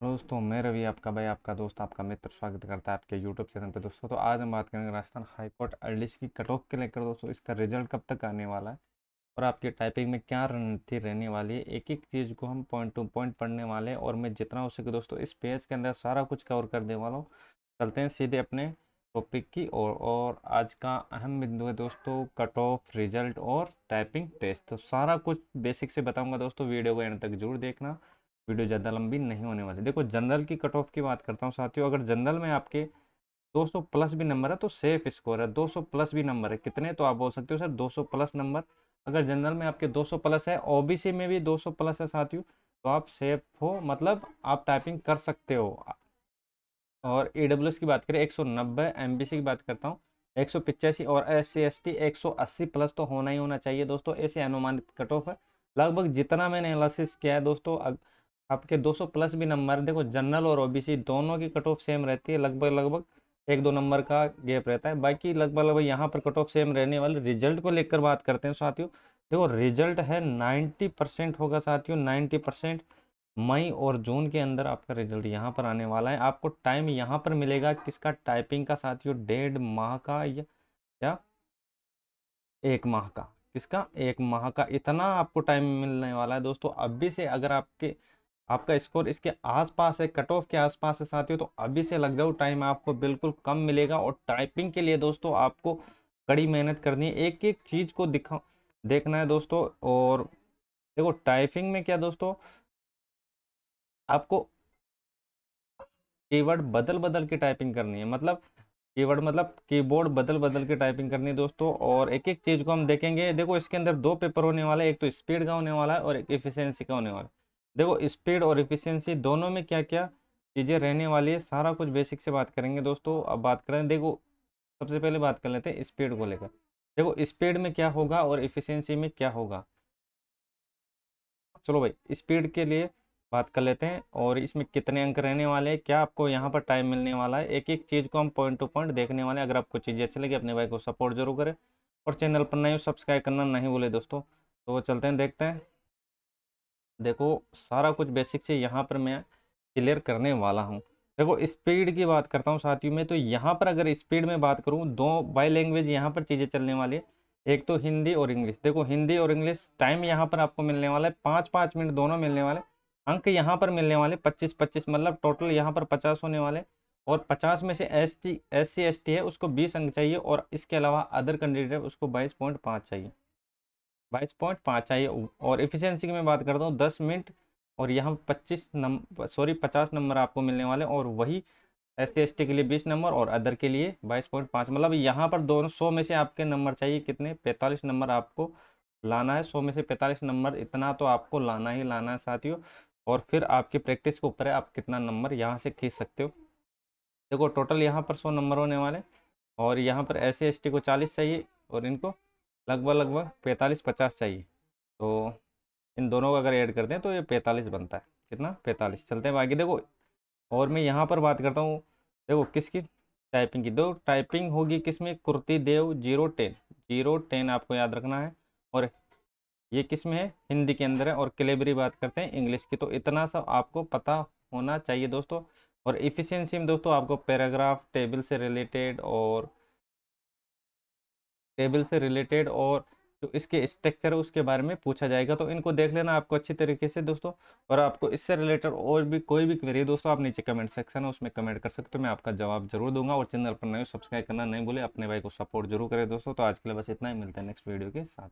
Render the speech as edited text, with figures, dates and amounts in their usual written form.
दोस्तों मैं रवि आपका भाई आपका दोस्त आपका मित्र स्वागत करता है आपके यूट्यूब चैनल पे। दोस्तों तो आज हम बात करेंगे राजस्थान हाई कोर्ट अर्लिस की कट ऑफ के लेकर। दोस्तों इसका रिजल्ट कब तक आने वाला है और आपकी टाइपिंग में क्या रणनीति रहने वाली है, एक एक चीज़ को हम पॉइंट टू पॉइंट पढ़ने वाले हैं और मैं जितना हो सके दोस्तों इस पेज के अंदर सारा कुछ कवर कर देने वाला हूँ। चलते हैं सीधे अपने टॉपिक की और आज का अहम बिंदु है दोस्तों कट ऑफ रिजल्ट और टाइपिंग टेस्ट। तो सारा कुछ बेसिक से बताऊंगा दोस्तों, वीडियो को एंड तक जरूर देखना, वीडियो ज़्यादा लंबी नहीं होने वाली। देखो जनरल की कट ऑफ की बात करता हूँ साथियों, अगर जनरल में आपके 200 प्लस भी नंबर है तो सेफ स्कोर है। 200 प्लस भी नंबर है कितने, तो आप बोल सकते हो सर 200 प्लस नंबर। अगर जनरल में आपके 200 प्लस है, ओबीसी में भी 200 प्लस है साथियों, तो आप सेफ हो, मतलब आप टाइपिंग कर सकते हो। और ईडब्ल्यूएस की बात करें 190, एमबीसी की बात करता हूँ 185 और SC ST 180 प्लस तो होना ही होना चाहिए दोस्तों। ऐसे अनुमानित कट ऑफ है। लगभग जितना मैंने एनालिसिस किया है दोस्तों, आपके 200 प्लस भी नंबर, देखो जनरल और ओबीसी दोनों की कट ऑफ सेम रहती है, लगभग लगभग एक दो नंबर का गैप रहता है, बाकी लगभग लगभग यहाँ पर कट ऑफ सेम रहने वाले। रिजल्ट को लेकर बात करते हैं साथियों। देखो रिजल्ट है 90% होगा साथियों, 90%। मई और जून के अंदर आपका रिजल्ट यहाँ पर आने वाला है। आपको टाइम यहाँ पर मिलेगा किसका, टाइपिंग का साथियों, 1.5 माह का या 1 माह का। किसका, 1 माह का, इतना आपको टाइम मिलने वाला है दोस्तों। अभी से अगर आपका स्कोर इसके आसपास है, कट ऑफ के आसपास है साथियों, तो अभी से लग जाओ, टाइम आपको बिल्कुल कम मिलेगा। और टाइपिंग के लिए दोस्तों आपको कड़ी मेहनत करनी है, एक एक चीज को देखना है दोस्तों। और देखो टाइपिंग में क्या दोस्तों, आपको कीवर्ड बदल बदल के टाइपिंग करनी है, मतलब कीवर्ड मतलब कीबोर्ड बदल बदल के टाइपिंग करनी है दोस्तों। और एक एक चीज को हम देखेंगे। देखो इसके अंदर दो पेपर होने वाले हैं, एक तो स्पीड का होने वाला है और एक इफिशियंसी का होने वाला है। देखो स्पीड और इफिशियंसी दोनों में क्या क्या चीजें रहने वाली है, सारा कुछ बेसिक से बात करेंगे दोस्तों। अब बात करें, देखो सबसे पहले बात कर लेते हैं स्पीड को लेकर। देखो स्पीड में क्या होगा और इफिशियंसी में क्या होगा। चलो भाई स्पीड के लिए बात कर लेते हैं, और इसमें कितने अंक रहने वाले हैं, क्या आपको यहाँ पर टाइम मिलने वाला है, एक एक चीज़ को हम पॉइंट टू पॉइंट देखने वाले हैं। अगर आपको चीज़ें अच्छी लगी अपने भाई को सपोर्ट जरूर करें, और चैनल पर नए सब्सक्राइब करना नहीं भूले दोस्तों। तो चलते हैं देखते हैं। देखो सारा कुछ बेसिक से यहाँ पर मैं क्लियर करने वाला हूँ। देखो स्पीड की बात करता हूँ साथियों में, तो यहाँ पर अगर स्पीड में बात करूँ, दो बाई लैंग्वेज यहाँ पर चीज़ें चलने वाली है, एक तो हिंदी और इंग्लिश। देखो हिंदी और इंग्लिश टाइम यहाँ पर आपको मिलने वाला है 5-5 मिनट दोनों मिलने वाले। अंक यहाँ पर मिलने वाले 25-25, मतलब टोटल यहाँ पर 50 होने वाले। और 50 में से SC ST है उसको 20 अंक चाहिए, और इसके अलावा अदर कैंडिडेट है उसको 22.5 चाहिए, 22.5 चाहिए। और इफिशियंसी की मैं बात करता हूँ 10 मिनट, और यहाँ 50 नंबर आपको मिलने वाले, और वही SC ST के लिए 20 नंबर और अदर के लिए 22.5। मतलब यहाँ पर दोनों 100 में से आपके नंबर चाहिए कितने, 45 नंबर आपको लाना है। 100 में से 45 नंबर, इतना तो आपको लाना ही लाना है साथियों। और फिर आपकी प्रैक्टिस के ऊपर है आप कितना नंबर यहाँ से खींच सकते हो। देखो टोटल यहाँ पर 100 नंबर होने वाले, और यहाँ पर SC ST को 40 चाहिए, और इनको लगभग लगभग 45-50 चाहिए। तो इन दोनों को अगर ऐड करते हैं तो ये 45 बनता है, कितना, 45। चलते हैं बाकी। देखो और मैं यहाँ पर बात करता हूँ, देखो किसकी, टाइपिंग की। दो टाइपिंग होगी किसमें, कुर्ती देव 010, 010 आपको याद रखना है। और ये किस में है, हिंदी के अंदर है। और क्लेबरी बात करते हैं इंग्लिश की। तो इतना सब आपको पता होना चाहिए दोस्तों। और इफिशियंसी में दोस्तों आपको पैराग्राफ, टेबल से रिलेटेड और जो इसके स्ट्रक्चर है उसके बारे में पूछा जाएगा। तो इनको देख लेना आपको अच्छी तरीके से दोस्तों। और आपको इससे रिलेटेड और भी कोई भी क्वेरी दोस्तों, आप नीचे कमेंट सेक्शन है उसमें कमेंट कर सकते हो, मैं आपका जवाब जरूर दूंगा। और चैनल पर नए सब्सक्राइब करना नहीं भूले, अपने भाई को सपोर्ट जरूर करें दोस्तों। तो आज के लिए बस इतना ही, मिलता है नेक्स्ट वीडियो के साथ।